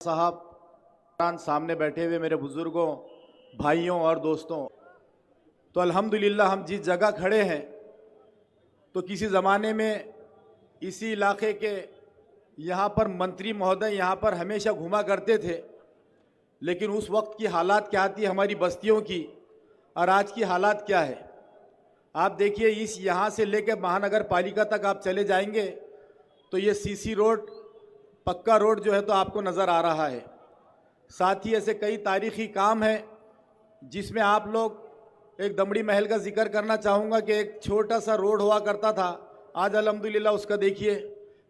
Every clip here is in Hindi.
साहब, सामने बैठे हुए मेरे बुजुर्गों, भाइयों और दोस्तों, तो अल्हम्दुलिल्लाह हम जिस जगह खड़े हैं तो किसी ज़माने में इसी इलाके के यहाँ पर मंत्री महोदय यहाँ पर हमेशा घुमा करते थे। लेकिन उस वक्त की हालात क्या थी हमारी बस्तियों की और आज की हालात क्या है। आप देखिए, इस यहाँ से लेकर महानगर पालिका तक आप चले जाएंगे तो ये सीसी रोड, पक्का रोड जो है तो आपको नज़र आ रहा है। साथ ही ऐसे कई तारीखी काम हैं जिसमें आप लोग, एक दमड़ी महल का जिक्र करना चाहूँगा कि एक छोटा सा रोड हुआ करता था, आज अल्हम्दुलिल्लाह उसका देखिए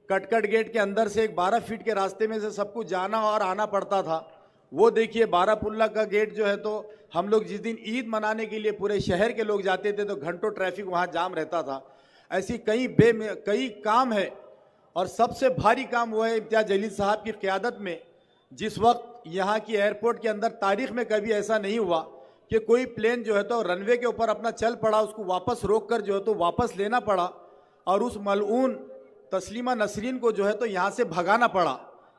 कटकट गेट के अंदर से एक 12 फीट के रास्ते में से सबको जाना और आना पड़ता था। वो देखिए बारापुल्ला का गेट जो है तो हम लोग जिस दिन ईद मनाने के लिए पूरे शहर के लोग जाते थे तो घंटों ट्रैफिक वहाँ जाम रहता था। ऐसी कई काम है और सबसे भारी काम वो है इम्तियाज़ जलील साहब की क़यादत में। जिस वक्त यहाँ की एयरपोर्ट के अंदर तारीख में कभी ऐसा नहीं हुआ कि कोई प्लेन जो है तो रनवे के ऊपर अपना चल पड़ा, उसको वापस रोक कर जो है तो वापस लेना पड़ा और उस मलऊन तस्लीमा नसरीन को जो है तो यहाँ से भगाना पड़ा,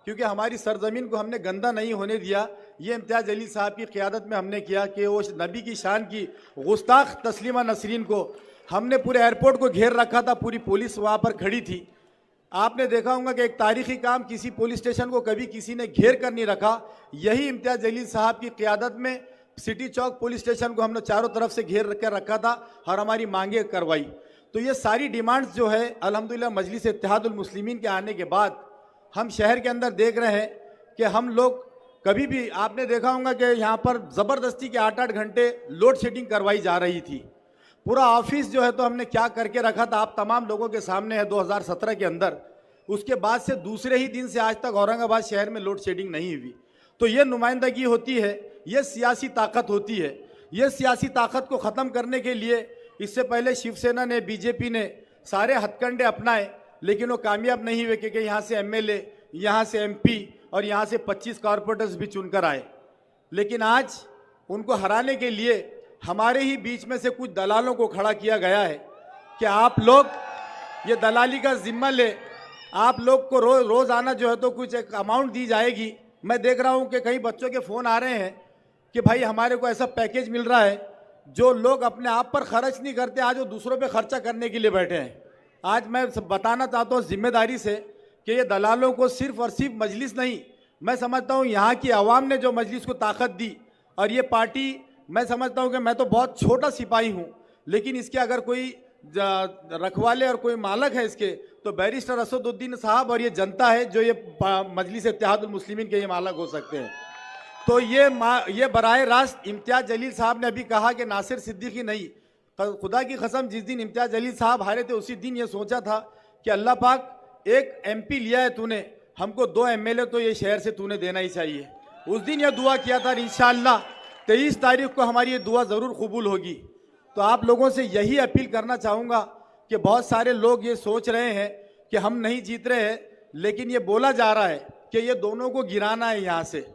क्योंकि हमारी सरजमीन को हमने गंदा नहीं होने दिया। ये इम्तियाज़ जलील साहब की क़यादत में हमने किया कि वो नबी की शान की गुस्ताख तस्लीमा नसरीन को हमने पूरे एयरपोर्ट को घेर रखा था, पूरी पुलिस वहाँ पर खड़ी थी। आपने देखा होगा कि एक तारीखी काम, किसी पुलिस स्टेशन को कभी किसी ने घेर कर नहीं रखा। यही इम्तियाज़ जलील साहब की क़यादत में सिटी चौक पुलिस स्टेशन को हमने चारों तरफ से घेर कर रखा था और हमारी मांगे करवाई। तो ये सारी डिमांड्स जो है अल्हम्दुलिल्लाह मजलिस इत्तेहादुल मुस्लिमीन के आने के बाद हम शहर के अंदर देख रहे हैं कि हम लोग, कभी भी आपने देखा होगा कि यहाँ पर ज़बरदस्ती के 8-8 घंटे लोड शेडिंग करवाई जा रही थी। पूरा ऑफिस जो है तो हमने क्या करके रखा था आप तमाम लोगों के सामने है 2017 के अंदर। उसके बाद से दूसरे ही दिन से आज तक औरंगाबाद शहर में लोड शेडिंग नहीं हुई। तो ये नुमाइंदगी होती है, ये सियासी ताकत होती है। ये सियासी ताकत को ख़त्म करने के लिए इससे पहले शिवसेना ने, बीजेपी ने सारे हथकंडे अपनाए, लेकिन वो कामयाब नहीं हुए क्योंकि यहाँ से एमएलए, यहाँ से एमपी और यहाँ से 25 कॉरपोरेटर्स भी चुनकर आए। लेकिन आज उनको हराने के लिए हमारे ही बीच में से कुछ दलालों को खड़ा किया गया है कि आप लोग ये दलाली का जिम्मा ले, आप लोग को रोज़ाना जो है तो कुछ एक अमाउंट दी जाएगी। मैं देख रहा हूँ कि कई बच्चों के फ़ोन आ रहे हैं कि भाई हमारे को ऐसा पैकेज मिल रहा है। जो लोग अपने आप पर खर्च नहीं करते, आज वो दूसरों पे खर्चा करने के लिए बैठे हैं। आज मैं बताना चाहता हूँ जिम्मेदारी से कि ये दलालों को सिर्फ और सिर्फ मजलिस नहीं, मैं समझता हूँ यहाँ की आवाम ने जो मजलिस को ताकत दी, और ये पार्टी, मैं समझता हूँ कि मैं तो बहुत छोटा सिपाही हूँ, लेकिन इसके अगर कोई रखवाले और कोई मालक है इसके, तो बैरिस्टर असदुद्दीन साहब और ये जनता है जो ये मजलिस इत्तेहादुल मुस्लिमीन के ये मालक हो सकते हैं। तो ये बराए रास्त इम्तियाज़ जलील साहब ने अभी कहा कि नासिर सिद्दीकी नहीं, खुदा की कसम जिस दिन इम्तियाज़ जलील साहब हारे थे उसी दिन ये सोचा था कि अल्लाह पाक एक एमपी लिया है तूने, हमको 2 एमएलए तो ये शहर से तूने देना ही चाहिए। उस दिन ये दुआ किया था, इंशाअल्लाह 23 तारीख को हमारी ये दुआ ज़रूर कबूल होगी। तो आप लोगों से यही अपील करना चाहूँगा कि बहुत सारे लोग ये सोच रहे हैं कि हम नहीं जीत रहे हैं, लेकिन ये बोला जा रहा है कि ये दोनों को गिराना है यहाँ से,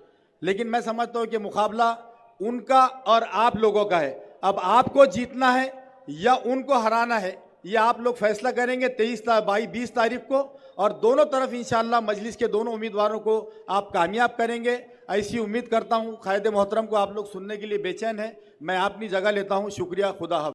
लेकिन मैं समझता हूँ कि मुकाबला उनका और आप लोगों का है। अब आपको जीतना है या उनको हराना है, ये आप लोग फैसला करेंगे 20 तारीख को, और दोनों तरफ इंशाअल्लाह मजलिस के दोनों उम्मीदवारों को आप कामयाब करेंगे, ऐसी उम्मीद करता हूँ। कायदे मोहतरम को आप लोग सुनने के लिए बेचैन हैं, मैं अपनी जगह लेता हूँ। शुक्रिया, खुदा हाफ़िज़।